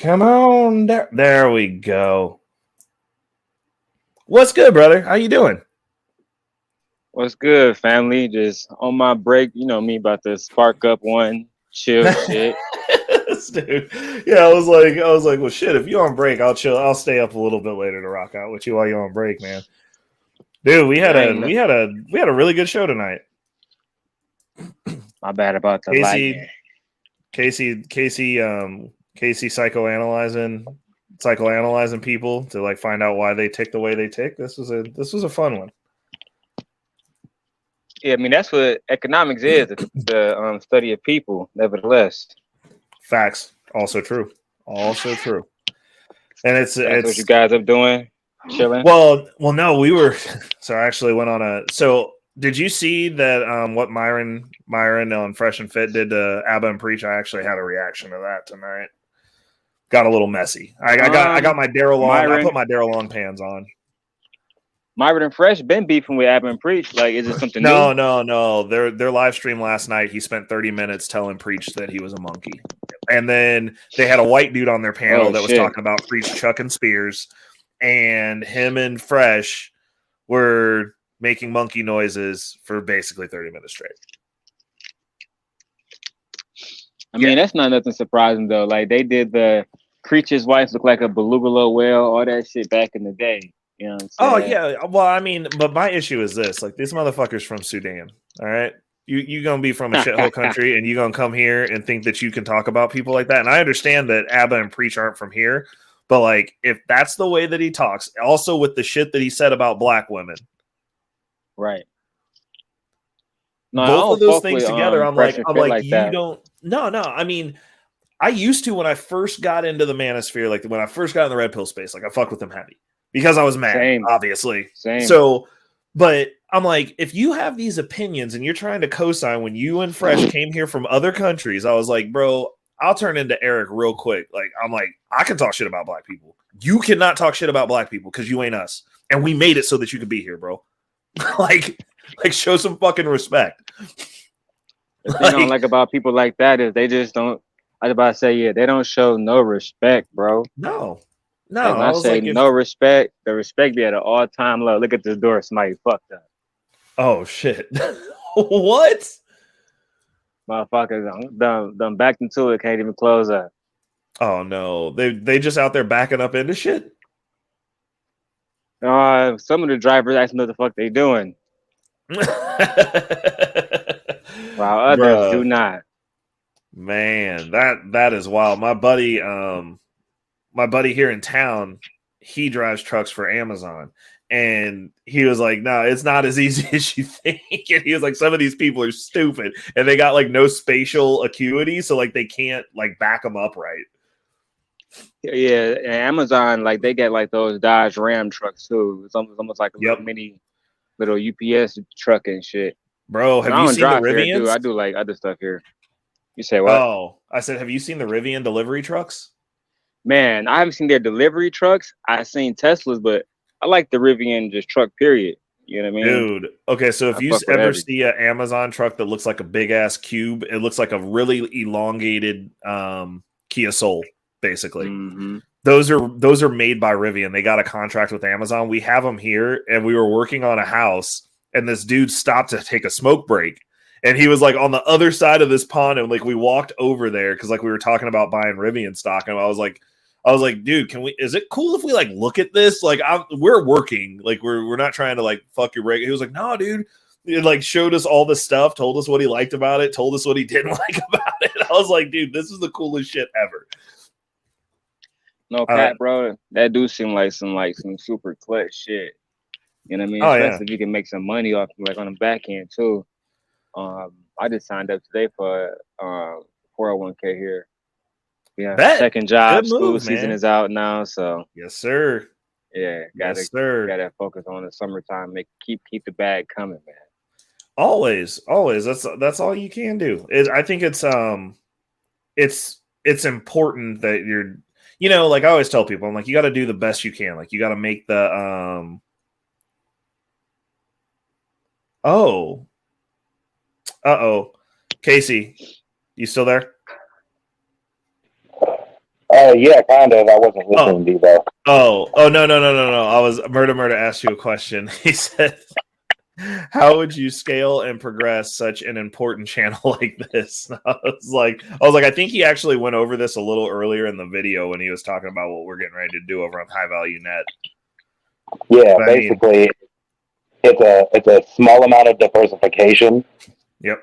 Come on. There we go. What's good, brother? How you doing? What's good, family? Just on my break, you know me about to spark up one chill shit. Dude. Yeah, I was like, well, shit. If you're on break, I'll chill. I'll stay up a little bit later to rock out with you while you're on break, man. Dude, Yeah, I ain't we had a really good show tonight. my bad about the lightning. Casey, Casey psychoanalyzing people to like find out why they tick the way they tick. This was a fun one. Yeah, I mean that's what economics is, the study of people. Nevertheless, Facts. Also true. Also true. And that's what you it's guys are doing, chilling. well no, we were so I actually went on a so did you see that what Myron on Fresh and Fit did to Abba and Preach? I actually had a reaction to that tonight. Got a little messy. I got my Daryl Long. I put Myron, my Daryl Long pans on. Myron and Fresh been beefing with Ab and Preach. Like, is it something new? No. Their live stream last night, he spent 30 minutes telling Preach that he was a monkey. And then they had a white dude on their panel Oh that was shit! talking about Preach chucking spears, and him and Fresh were making monkey noises for basically 30 minutes straight. I mean that's not nothing surprising though. Like they did the Preacher's wife look like a beluga whale, all that shit back in the day. You know what I'm Oh saying? yeah. Well, I mean, but my issue is this: like these motherfuckers from Sudan. All right, you gonna be from a shithole country, and you gonna come here and think that you can talk about people like that. And I understand that Abba and Preach aren't from here, but like if that's the way that he talks, also with the shit that he said about black women, Right. No, I both of don't those fuck things with together, fresh and I'm fit like, like you that. don't. No. I mean, I used to when I first got into the manosphere, like when I first got in the red pill space, like I fucked with them heavy because I was mad, Same, obviously. same. So, but I'm like, if you have these opinions and you're trying to co-sign when you and Fresh came here from other countries, I was like, bro, I'll turn into Eric real quick. Like, I'm like, I can talk shit about black people. You cannot talk shit about black people because you ain't us. And we made it so that you could be here, bro. like, show some fucking respect. The thing I don't Like, like about people like that is they just don't. I was about to say, yeah, they don't show no respect, bro. no. No, Like when I I was say like, no if respect, the respect be at an all time low. Look at this door, somebody fucked up. oh shit. What? Motherfuckers done backed into it, can't even close up. Oh no. They just out there backing up into shit. Some of the drivers actually know the fuck they doing, while others do Bruh. not. Man, that is wild. My buddy here in town, he drives trucks for Amazon. And he was like, no, it's not as easy as you think. And he was like, some of these people are stupid and they got like no spatial acuity. So like they can't like back them up right. Yeah, and Amazon like they get like those Dodge Ram trucks too. It's almost like a little Yep. mini little UPS truck and shit. Bro, But have I you don't seen the drive here. Rivians? I do like other stuff here. You say what? Oh, I said, have you seen the Rivian delivery trucks? Man, I haven't seen their delivery trucks. I've seen Teslas, but I like the Rivian just truck. Period. You know what I mean? Dude. Okay, so if I you fuck with ever every. see an Amazon truck that looks like a big ass cube, it looks like a really elongated Kia Soul, basically. Mm-hmm. Those are made by Rivian. They got a contract with Amazon. We have them here, and we were working on a house, and this dude stopped to take a smoke break, and he was like on the other side of this pond, and like we walked over there because like we were talking about buying Rivian stock, and I was like, dude, can we? Is it cool if we like look at this? Like, we're working, like we're not trying to like fuck your break. He was like, no, dude. It like showed us all the stuff, told us what he liked about it, told us what he didn't like about it. I was like, dude, this is the coolest shit ever. No Uh, cap, bro. That do seem like some super clutch shit. You know what I mean? oh yeah, Especially if you can make some money off like on the back end too. I just signed up today for 401k here. Yeah, bet. second Good job. School move, season man. is out now, so Yes, sir. yeah, Yes, sir. gotta focus on the summertime. Make keep the bag coming, man. Always. That's all you can do. I think it's important that you're, like I always tell people, I'm like, you got to do the best you can. Like you got to make the oh, Casey, you still there? Yeah, kind of. I wasn't listening to you though. No. I was Murder asked you a question. He said, how would you scale and progress such an important channel like this? And I was like, I think he actually went over this a little earlier in the video when he was talking about what we're getting ready to do over on High Value Net. Yeah, but basically, it's a small amount of diversification. Yep.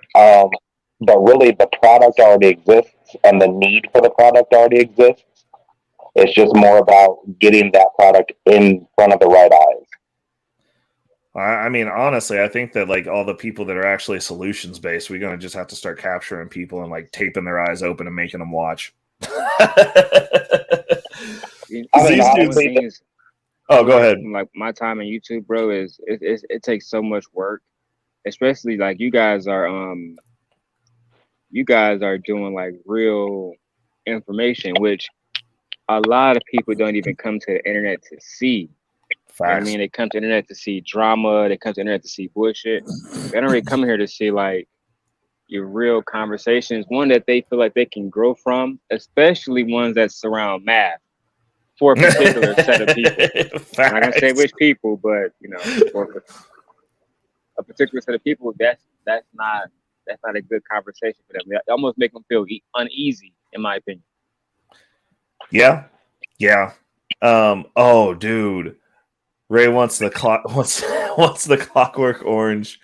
But really, the product already exists, and the need for the product already exists. It's just more about getting that product in front of the right eyes. I mean, honestly, I think that like all the people that are actually solutions based, we're gonna just have to start capturing people and like taping their eyes open and making them watch. Honestly, oh, go ahead. Like my time on YouTube, bro, is it takes so much work, especially like you guys are doing like real information, which a lot of people don't even come to the internet to see. You know what I mean, they come to the internet to see drama. They come to the internet to see bullshit. They don't really come here to see like your real conversations, one that they feel like they can grow from, especially ones that surround math for a particular set of people. I'm not gonna say which people, but you know, for a particular set of people, that's not a good conversation for them. It almost make them feel uneasy, in my opinion. Yeah. Oh, dude. Ray wants the clockwork orange.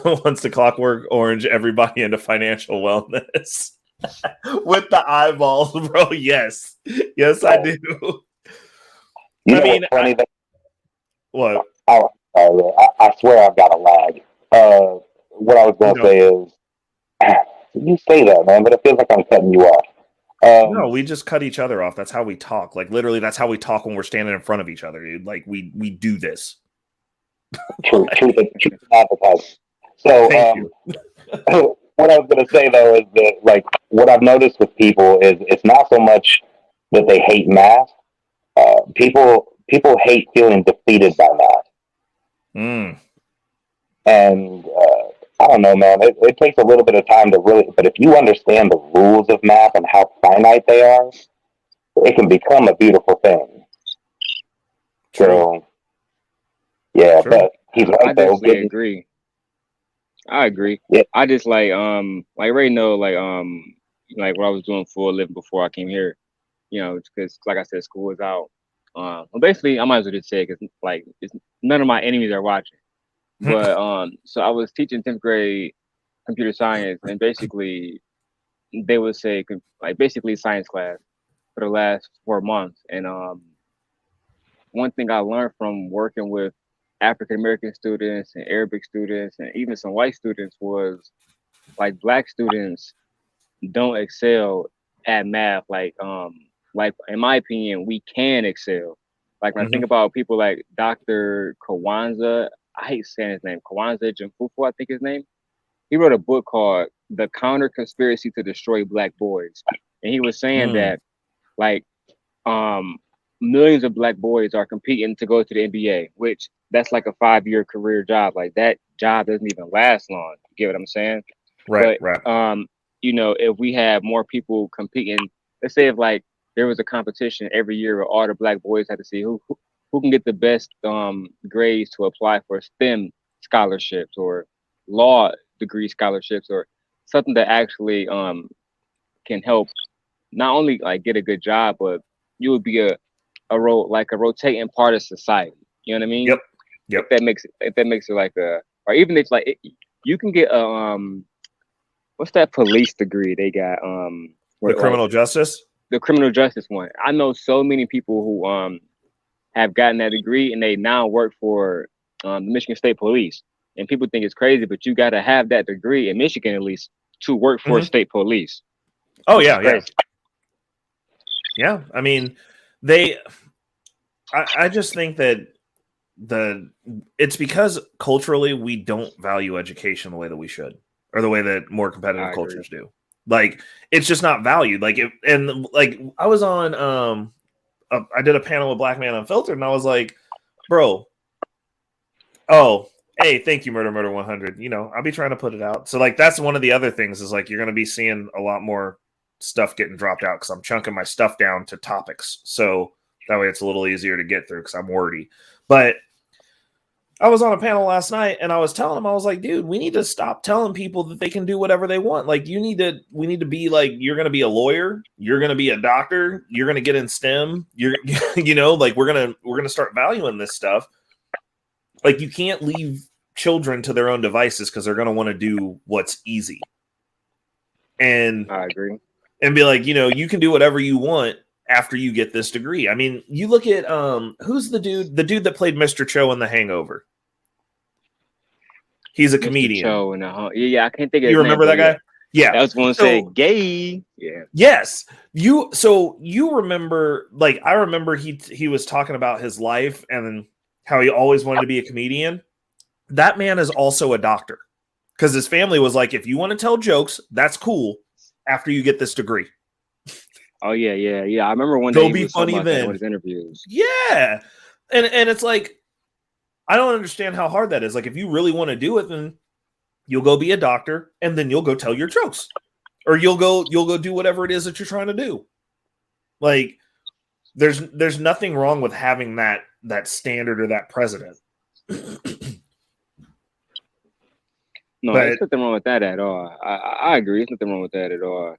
Wants the clockwork orange everybody into financial wellness. With the eyeballs, bro. Yes, I do. You know what's funny? What? I swear I've got a lag. What I was going to say is, you say that, man, but it feels like I'm cutting you off. No, we just cut each other off. That's how we talk. Like literally, that's how we talk when we're standing in front of each other, dude. Like we do this. Truth advertising. So, what I was going to say though is that, like, what I've noticed with people is it's not so much that they hate math. People hate feeling defeated by math. And I don't know, man. It takes a little bit of time to really, but if you understand the rules of math and how finite they are, it can become a beautiful thing. True. So, yeah, true. But he's right, I definitely agree. I agree. Yeah. I just like Ray know like what I was doing for a living before I came here, you know, because like I said, school was out. Well, basically, I might as well just say it because like none of my enemies are watching. But so I was teaching 10th grade computer science, and basically they would say like basically science class for the last 4 months. And one thing I learned from working with African American students and Arabic students and even some white students was like black students don't excel at math like in my opinion we can excel. Like when I think about people like Dr. Kwanzaa, I hate saying his name, Kwanzaa Jimfufu, I think his name. He wrote a book called The Counter Conspiracy to Destroy Black Boys. And he was saying that like millions of black boys are competing to go to the NBA, which that's like a 5-year career job. Like that job doesn't even last long. You get what I'm saying? Right. You know, if we have more people competing, let's say if like there was a competition every year where all the black boys had to see who can get the best grades to apply for STEM scholarships or law degree scholarships or something that actually can help not only like get a good job, but you would be a rotating part of society. You know what I mean? Yep. If that makes it like a, or even if like you can get a what's that police degree they got the criminal justice? The criminal justice one. I know so many people who have gotten that degree and they now work for the Michigan State Police. And people think it's crazy, but you got to have that degree in Michigan at least to work for state police. Oh yeah. I mean, I just think that it's because culturally we don't value education the way that we should, or the way that more competitive cultures do. Like it's just not valued. Like I was on I did a panel with Black Man Unfiltered, and I was like, bro, hey, thank you, Murder 100. You know, I'll be trying to put it out. So like that's one of the other things is like you're going to be seeing a lot more stuff getting dropped out because I'm chunking my stuff down to topics. So that way it's a little easier to get through because I'm wordy. But I was on a panel last night and I was telling them, I was like, dude, we need to stop telling people that they can do whatever they want. Like we need to be like, you're going to be a lawyer. You're going to be a doctor. You're going to get in STEM. You're, like we're going to start valuing this stuff. Like you can't leave children to their own devices because they're going to want to do what's easy. And I agree. And be like, you can do whatever you want after you get this degree. I mean, you look at who's the dude that played Mr. Cho in The Hangover. He's a comedian. Cho yeah, I can't think of his You remember name, that guy? Yeah. I was going to say gay. Yeah. Yes. You remember, like, I remember he was talking about his life and how he always wanted to be a comedian. That man is also a doctor because his family was like, if you want to tell jokes, that's cool after you get this degree. Oh yeah. I remember one day They'll be funny then. One of his interviews. Yeah, and it's like I don't understand how hard that is. Like, if you really want to do it, then you'll go be a doctor, and then you'll go tell your jokes, or you'll go do whatever it is that you're trying to do. Like, there's nothing wrong with having that standard or that precedent. No, there's nothing wrong with that at all. I agree. There's nothing wrong with that at all.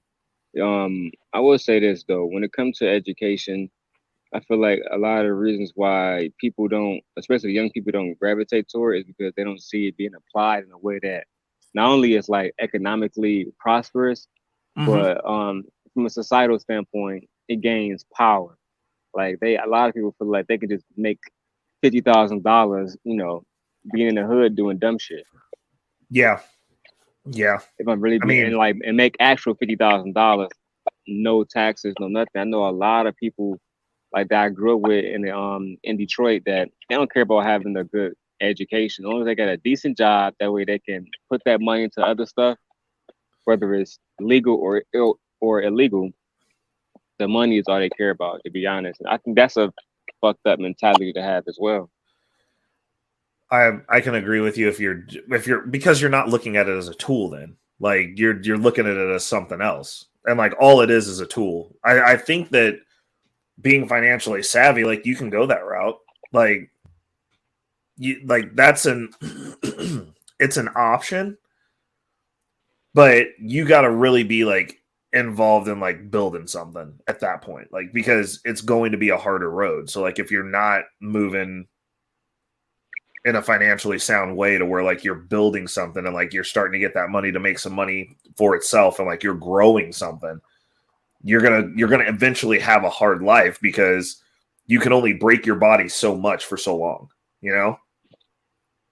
I will say this though, when it comes to education, I feel like a lot of reasons why people don't, especially young people, don't gravitate toward it is because they don't see it being applied in a way that not only is like economically prosperous, but from a societal standpoint, it gains power. Like a lot of people feel like they can just make $50,000, being in the hood doing dumb shit. Yeah. If I'm really and make actual $50,000, no taxes, no nothing. I know a lot of people like that I grew up with in Detroit that they don't care about having a good education. As long as they got a decent job, that way they can put that money into other stuff, whether it's legal or illegal. The money is all they care about, to be honest. And I think that's a fucked up mentality to have as well. I can agree with you if you're because you're not looking at it as a tool. Then like you're looking at it as something else, and like all it is a tool. I think that being financially savvy, like you can go that route. Like that's it's an option, but you got to really be like involved in like building something at that point, like because it's going to be a harder road. So like if you're not moving in a financially sound way to where like you're building something and like you're starting to get that money to make some money for itself and like you're growing something, you're gonna eventually have a hard life because you can only break your body so much for so long,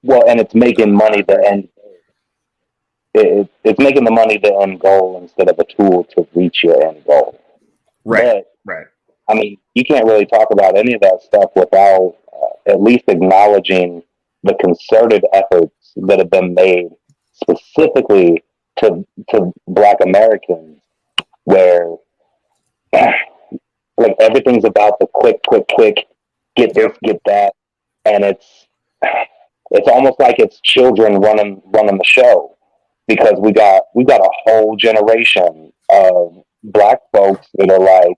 Well, and it's making money the end. It's making the money the end goal instead of a tool to reach your end goal. Right. Right. I mean, you can't really talk about any of that stuff without at least acknowledging the concerted efforts that have been made specifically to Black Americans, where like everything's about the quick, get this, get that, and it's almost like it's children running the show, because we got a whole generation of Black folks that are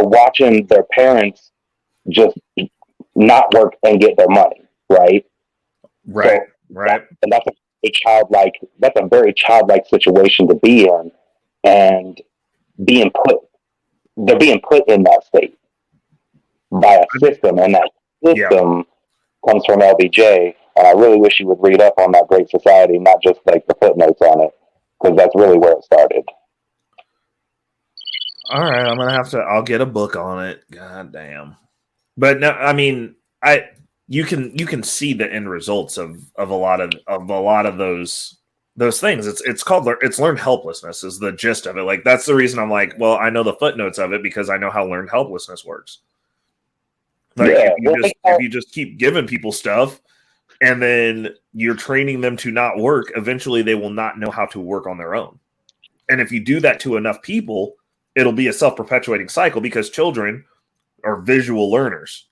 watching their parents just not work and get their money, right? Right, so right. And that's a very childlike situation to be in, and they're being put in that state by a system, and that system comes from LBJ. And I really wish you would read up on that Great Society, not just like the footnotes on it, because that's really where it started. All right, I'll get a book on it. God damn. But no, I mean, you can see the end results of a lot of those things. It's learned helplessness is the gist of it. Like that's the reason I'm like, well, I know the footnotes of it because I know how learned helplessness works. Like if you just keep giving people stuff and then you're training them to not work, eventually they will not know how to work on their own. And if you do that to enough people, it'll be a self-perpetuating cycle because children are visual learners.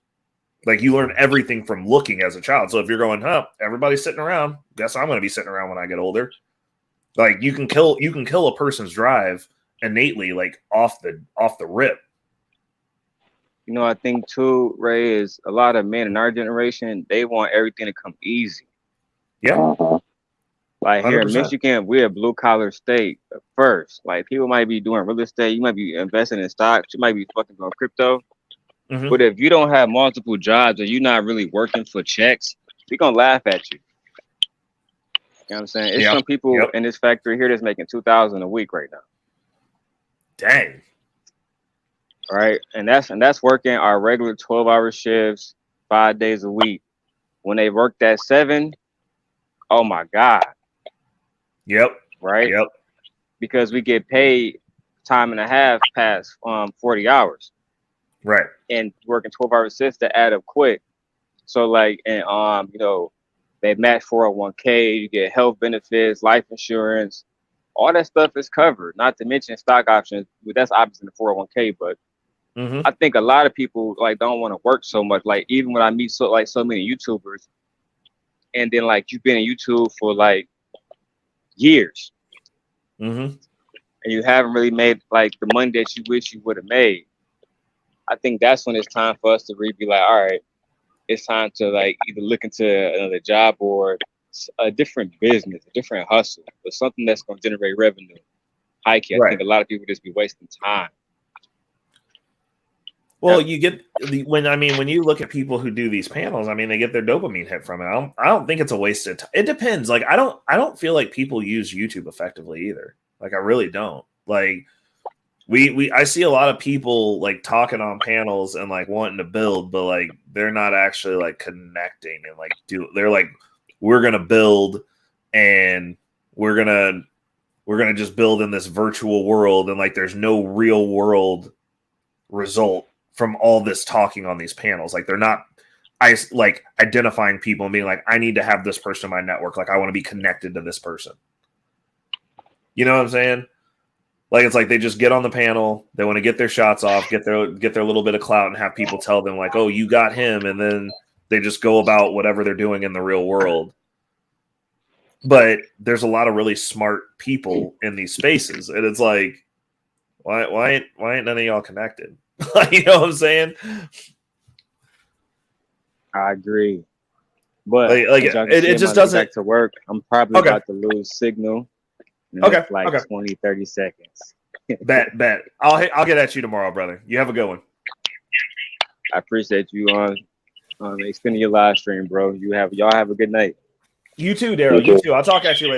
Like you learn everything from looking as a child. So if you're going, everybody's sitting around, guess I'm going to be sitting around when I get older. Like you can kill a person's drive innately, like off the rip. You know, I think too, Ray, is a lot of men in our generation, they want everything to come easy. Yeah. Like here in 100%. Michigan, we're a blue collar state first. Like people might be doing real estate, you might be investing in stocks, you might be fucking on crypto. Mhm. But if you don't have multiple jobs or you're not really working for checks, we're gonna laugh at you. You know what I'm saying? It's some people in this factory here that's making $2,000 a week right now. Dang. Right. And that's working our regular 12-hour shifts 5 days a week. When they work that 7, oh my God. Yep. Right. Yep. Because we get paid time and a half past 40 hours. Right. And working 12-hour shifts to add up quick. So like, and you know, they match 401k, you get health benefits, life insurance, all that stuff is covered. Not to mention stock options, but that's obviously the 401k. But I think a lot of people like don't want to work so much. Like even when I meet so many YouTubers, and then like you've been in YouTube for like years, and you haven't really made like the money that you wish you would have made. I think that's when it's time for us to really be like, all right, it's time to like either look into another job or a different business, a different hustle, but something that's going to generate revenue. I think a lot of people just be wasting time. Well, you get when you look at people who do these panels, I mean, they get their dopamine hit from it. I don't think it's a waste of time. It depends. Like I don't feel like people use YouTube effectively either. Like I really don't. Like I see a lot of people like talking on panels and like wanting to build, but like they're not actually like connecting and like they're like, we're gonna build and we're gonna just build in this virtual world, and like there's no real world result from all this talking on these panels. Like they're not like identifying people and being like, I need to have this person in my network. Like I want to be connected to this person. You know what I'm saying? Like it's like they just get on the panel, they want to get their shots off, get their little bit of clout, and have people tell them like, oh, you got him, and then they just go about whatever they're doing in the real world. But there's a lot of really smart people in these spaces, and it's like, why ain't none of y'all connected? You know what I'm saying? I agree, but it just doesn't. Back to work. I'm probably about to lose signal. Like 20, 30 seconds. bet. I'll get at you tomorrow, brother. You have a good one. I appreciate you on extending your live stream, bro. Y'all have a good night. You too, Daryl. You too. I'll talk at you later.